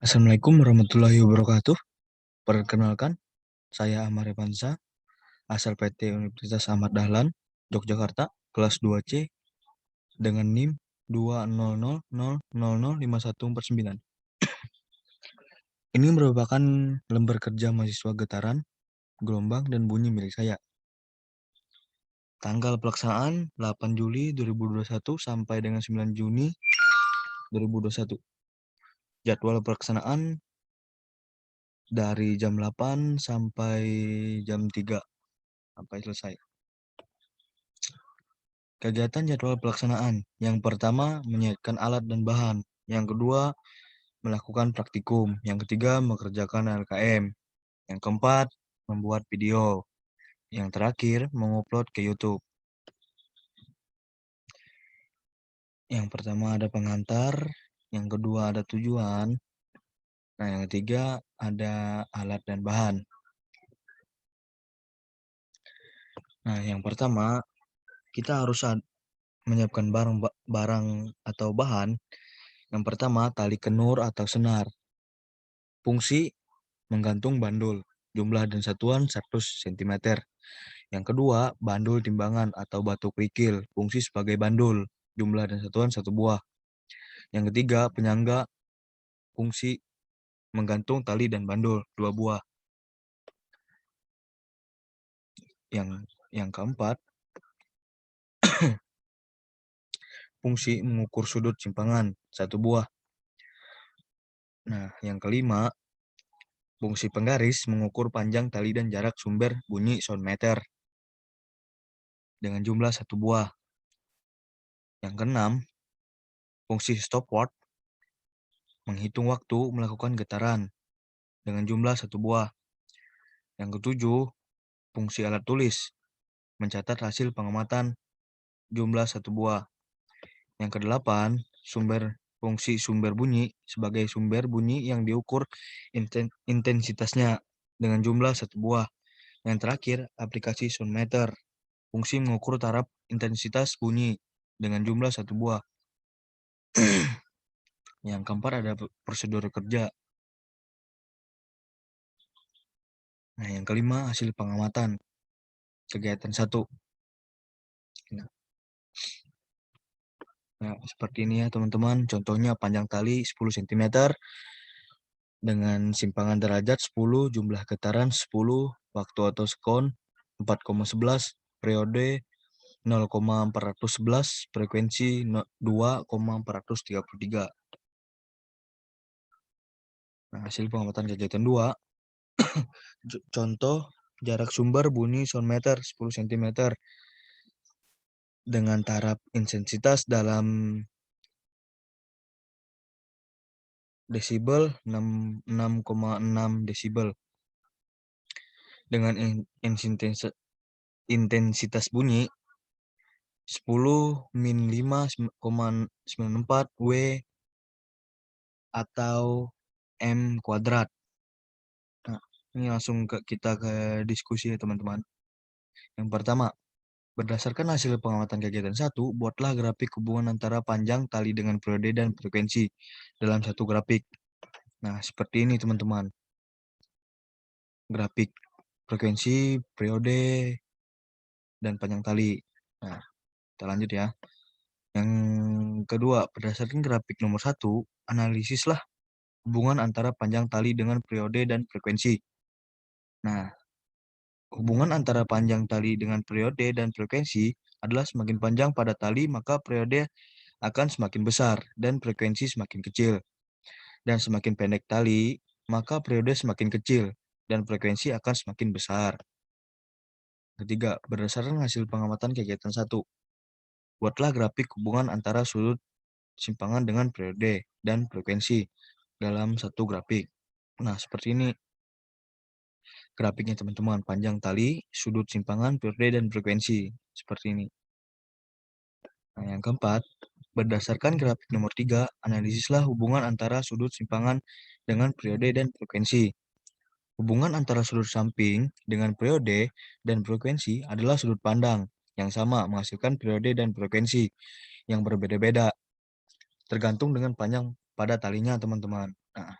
Assalamualaikum warahmatullahi wabarakatuh. Perkenalkan, saya Ahmad Revansa, asal PT Universitas Ahmad Dahlan, Yogyakarta, kelas 2C, dengan NIM 20000005149. Ini merupakan lembar kerja mahasiswa getaran, gelombang, dan bunyi milik saya. Tanggal pelaksanaan 8 Juli 2021 sampai dengan 9 Juni 2021. Jadwal pelaksanaan dari jam 8 sampai jam 3 sampai selesai. Kegiatan jadwal pelaksanaan. Yang pertama, menyiapkan alat dan bahan. Yang kedua, melakukan praktikum. Yang ketiga, mengerjakan LKM. Yang keempat, membuat video. Yang terakhir, mengupload ke YouTube. Yang pertama ada pengantar, yang kedua ada tujuan, nah yang ketiga ada alat dan bahan. Nah, yang pertama, kita harus menyiapkan barang atau bahan. Yang pertama, tali kenur atau senar. Fungsi menggantung bandul, jumlah dan satuan 100 cm. Yang kedua, bandul timbangan atau batu kerikil, fungsi sebagai bandul, jumlah dan satuan 1 buah. Yang ketiga, penyangga, fungsi menggantung tali dan bandul, 2 buah. Yang keempat, fungsi mengukur sudut simpangan, 1 buah. Nah, yang kelima, fungsi penggaris mengukur panjang tali dan jarak sumber bunyi sound meter dengan jumlah 1 buah. Yang keenam, fungsi stopwatch menghitung waktu melakukan getaran dengan jumlah 1 buah. Yang ketujuh, fungsi alat tulis mencatat hasil pengamatan jumlah 1 buah. Yang kedelapan, fungsi sumber bunyi sebagai sumber bunyi yang diukur intensitasnya dengan jumlah 1 buah. Yang terakhir, aplikasi sound meter, fungsi mengukur taraf intensitas bunyi dengan jumlah 1 buah. Yang keempat ada prosedur kerja. Nah, yang kelima hasil pengamatan kegiatan 1. Nah, seperti ini ya teman-teman. Contohnya panjang tali 10 cm dengan simpangan derajat 10, jumlah getaran 10, waktu atau sekon 4,11, periode 0,411, frekuensi 2,433. Nah, hasil pengamatan kegiatan 2. Contoh jarak sumber bunyi sound meter 10 cm dengan taraf intensitas dalam desibel 6,6 desibel dengan intensitas bunyi 10 min 5,94 W atau M kuadrat. Nah, ini langsung kita ke diskusi ya teman-teman. Yang pertama, berdasarkan hasil pengamatan kegiatan 1, buatlah grafik hubungan antara panjang tali dengan periode dan frekuensi dalam satu grafik. Nah, seperti ini teman-teman. Grafik frekuensi, periode, dan panjang tali. Nah, kita lanjut ya. Yang kedua, berdasarkan grafik nomor 1, analisislah hubungan antara panjang tali dengan periode dan frekuensi. Nah, hubungan antara panjang tali dengan periode dan frekuensi adalah semakin panjang pada tali, maka periode akan semakin besar dan frekuensi semakin kecil. Dan semakin pendek tali, maka periode semakin kecil dan frekuensi akan semakin besar. Ketiga, berdasarkan hasil pengamatan kegiatan 1, buatlah grafik hubungan antara sudut simpangan dengan periode dan frekuensi dalam satu grafik. Nah, seperti ini grafiknya teman-teman. Panjang tali, sudut simpangan, periode, dan frekuensi. Seperti ini. Nah, yang keempat, berdasarkan grafik nomor 3, analisislah hubungan antara sudut simpangan dengan periode dan frekuensi. Hubungan antara sudut samping dengan periode dan frekuensi adalah sudut pandang yang sama menghasilkan periode dan frekuensi yang berbeda-beda, tergantung dengan panjang pada talinya, teman-teman. Nah,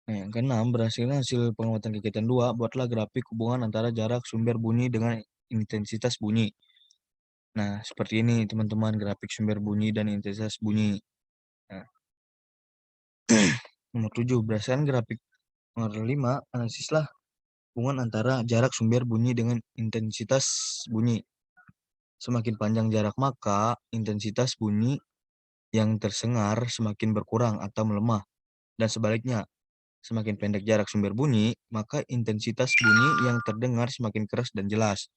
Nah, yang keenam, berdasarkan hasil pengamatan kegiatan 2, buatlah grafik hubungan antara jarak sumber bunyi dengan intensitas bunyi. Nah, seperti ini teman-teman, grafik sumber bunyi dan intensitas bunyi. Nah, nomor 7, berdasarkan grafik nomor 5, analisislah hubungan antara jarak sumber bunyi dengan intensitas bunyi. Semakin panjang jarak, maka intensitas bunyi yang tersengar semakin berkurang atau melemah. Dan sebaliknya, semakin pendek jarak sumber bunyi, maka intensitas bunyi yang terdengar semakin keras dan jelas.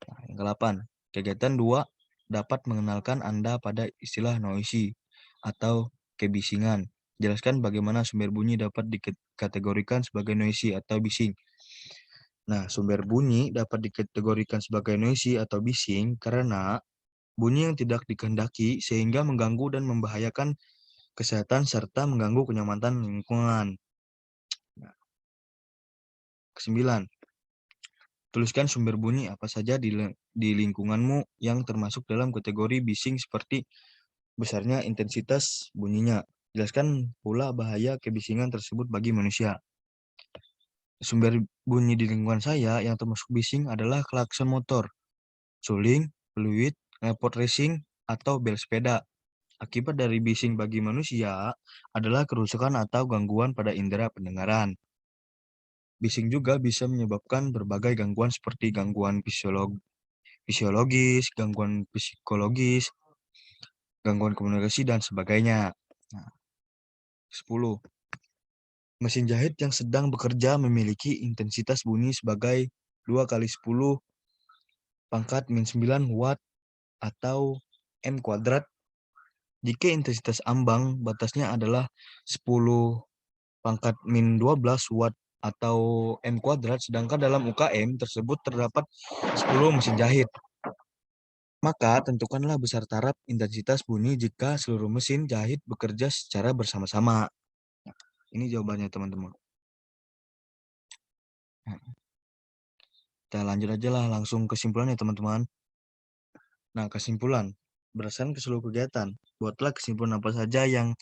Nah, yang ke-8, kegiatan 2 dapat mengenalkan Anda pada istilah noisy atau kebisingan. Jelaskan bagaimana sumber bunyi dapat dikategorikan sebagai noisy atau bising. Nah, sumber bunyi dapat dikategorikan sebagai noisy atau bising karena bunyi yang tidak dikehendaki sehingga mengganggu dan membahayakan kesehatan serta mengganggu kenyamanan lingkungan. Nah, ke-9, tuliskan sumber bunyi apa saja di lingkunganmu yang termasuk dalam kategori bising seperti besarnya intensitas bunyinya. Jelaskan pula bahaya kebisingan tersebut bagi manusia. Sumber bunyi di lingkungan saya yang termasuk bising adalah klakson motor, suling, fluid, knalpot racing, atau bel sepeda. Akibat dari bising bagi manusia adalah kerusakan atau gangguan pada indera pendengaran. Bising juga bisa menyebabkan berbagai gangguan seperti gangguan fisiologis, gangguan psikologis, gangguan komunikasi, dan sebagainya. Nah, 10. Mesin jahit yang sedang bekerja memiliki intensitas bunyi sebagai 2 kali 10 pangkat min 9 watt atau M kuadrat. Jika intensitas ambang batasnya adalah 10 pangkat min 12 watt atau M kuadrat, sedangkan dalam UKM tersebut terdapat 10 mesin jahit. Maka tentukanlah besar taraf intensitas bunyi jika seluruh mesin jahit bekerja secara bersama-sama. Nah, ini jawabannya teman-teman. Nah, kita lanjut aja lah langsung kesimpulannya teman-teman. Nah, kesimpulan. Berdasarkan ke seluruh kegiatan, buatlah kesimpulan apa saja yang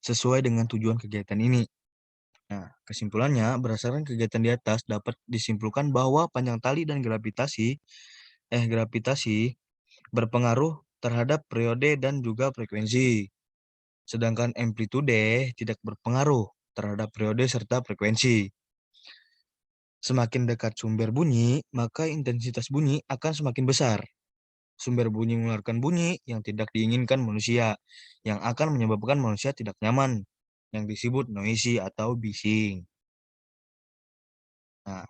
sesuai dengan tujuan kegiatan ini. Nah, kesimpulannya, berdasarkan kegiatan di atas dapat disimpulkan bahwa panjang tali dan gravitasi berpengaruh terhadap periode dan juga frekuensi. Sedangkan amplitude tidak berpengaruh terhadap periode serta frekuensi. Semakin dekat sumber bunyi, maka intensitas bunyi akan semakin besar. Sumber bunyi mengeluarkan bunyi yang tidak diinginkan manusia, yang akan menyebabkan manusia tidak nyaman, yang disebut noisy atau bising. Nah,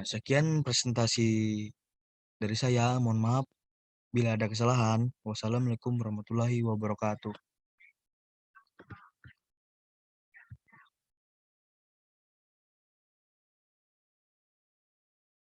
sekian presentasi dari saya. Mohon maaf bila ada kesalahan. Wassalamualaikum warahmatullahi wabarakatuh.